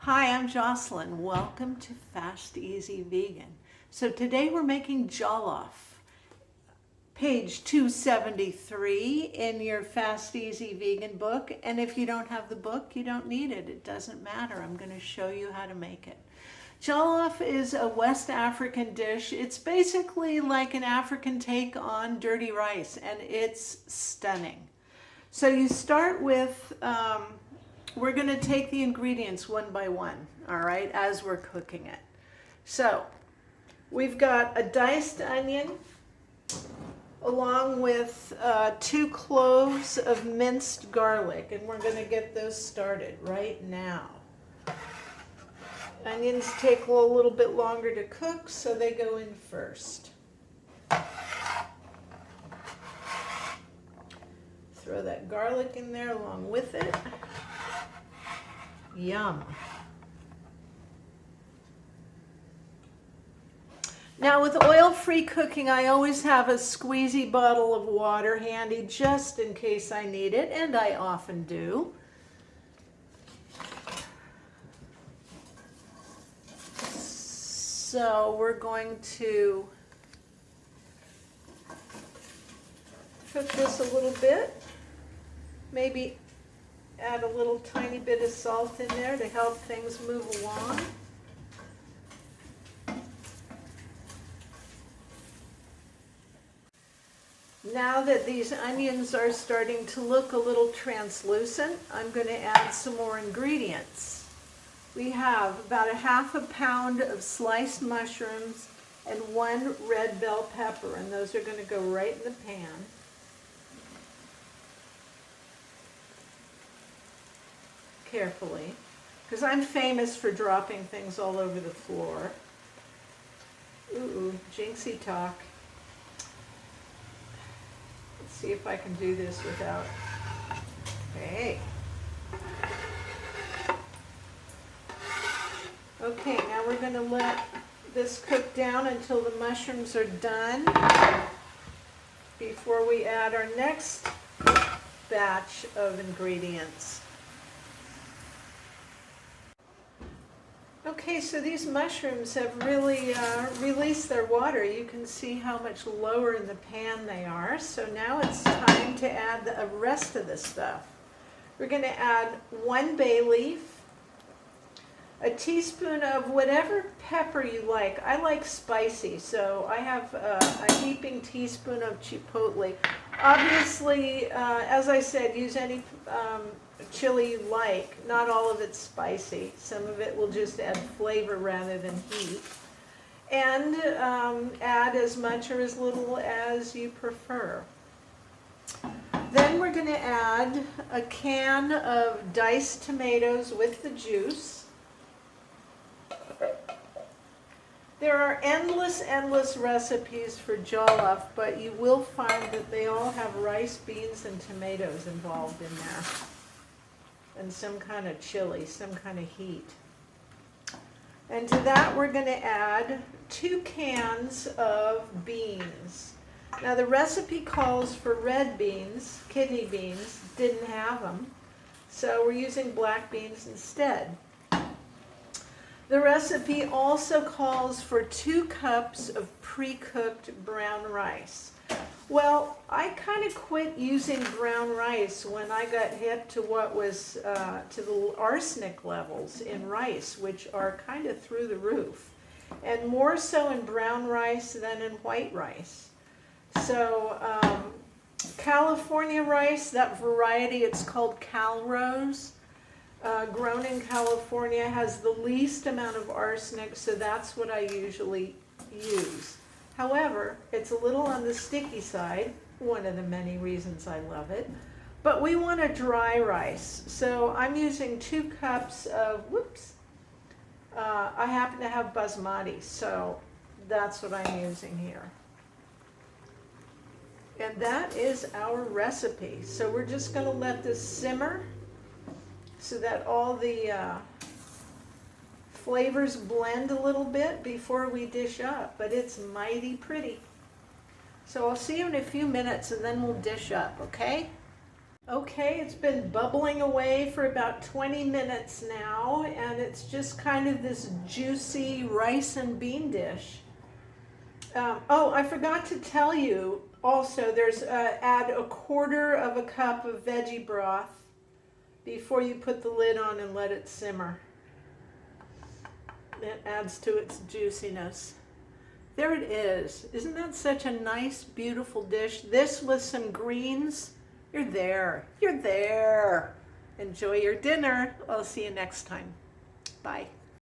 Hi, I'm Jocelyn. Welcome to Fast Easy Vegan. So today we're making jollof. Page 273 in your Fast Easy Vegan book. And if you don't have the book, you don't need it. It doesn't matter. I'm going to show you how to make it. Jollof is a West African dish. It's basically like an African take on dirty rice, and it's stunning. So you start with we're going to take the ingredients one by one, all right, as we're cooking it. So we've got a diced onion along with 2 cloves of minced garlic, and we're going to get those started right now. Onions take a little bit longer to cook, so they go in first. Throw that garlic in there along with it. Yum. Now with oil-free cooking, I always have a squeezy bottle of water handy just in case I need it, and I often do. So we're going to cook this a little bit, maybe add a little tiny bit of salt in there to help things move along. Now that these onions are starting to look a little translucent, I'm going to add some more ingredients. We have about a half a pound of sliced mushrooms and 1 red bell pepper, and those are going to go right in the pan. Carefully, because I'm famous for dropping things all over the floor. Ooh, jinxie talk. Let's see if I can do this without. Hey. Okay, now we're going to let this cook down until the mushrooms are done before we add our next batch of ingredients. Okay, so these mushrooms have really released their water. You can see how much lower in the pan they are. So now it's time to add the rest of the stuff. We're going to add 1 bay leaf, a teaspoon of whatever pepper you like. I like spicy, so I have a heaping teaspoon of chipotle. Obviously, as I said, use any chili you like. Not all of it's spicy. Some of it will just add flavor rather than heat. And add as much or as little as you prefer. Then we're going to add a can of diced tomatoes with the juice. There are endless recipes for jollof, but you will find that they all have rice, beans, and tomatoes involved in there. And some kind of chili, some kind of heat. And to that we're going to add 2 cans of beans. Now the recipe calls for red beans, kidney beans, didn't have them, so we're using black beans instead. The recipe also calls for 2 cups of pre-cooked brown rice. Well, I kind of quit using brown rice when I got hit to what was to the arsenic levels in rice, which are kind of through the roof, and more so in brown rice than in white rice. So California rice, that variety, it's called Calrose, grown in California, has the least amount of arsenic, so that's what I usually use. However, it's a little on the sticky side, one of the many reasons I love it, but we want a dry rice. So I'm using 2 cups of, I happen to have basmati, so that's what I'm using here. And that is our recipe. So we're just going to let this simmer so that all the flavors blend a little bit before we dish up, but it's mighty pretty. So I'll see you in a few minutes and then we'll dish up, okay? Okay, it's been bubbling away for about 20 minutes now, and it's just kind of this juicy rice and bean dish. Oh, I forgot to tell you also, add a quarter of a cup of veggie broth before you put the lid on and let it simmer. It adds to its juiciness. There it is. Isn't that such a nice, beautiful dish? This with some greens. You're there. You're there. Enjoy your dinner. I'll see you next time. Bye.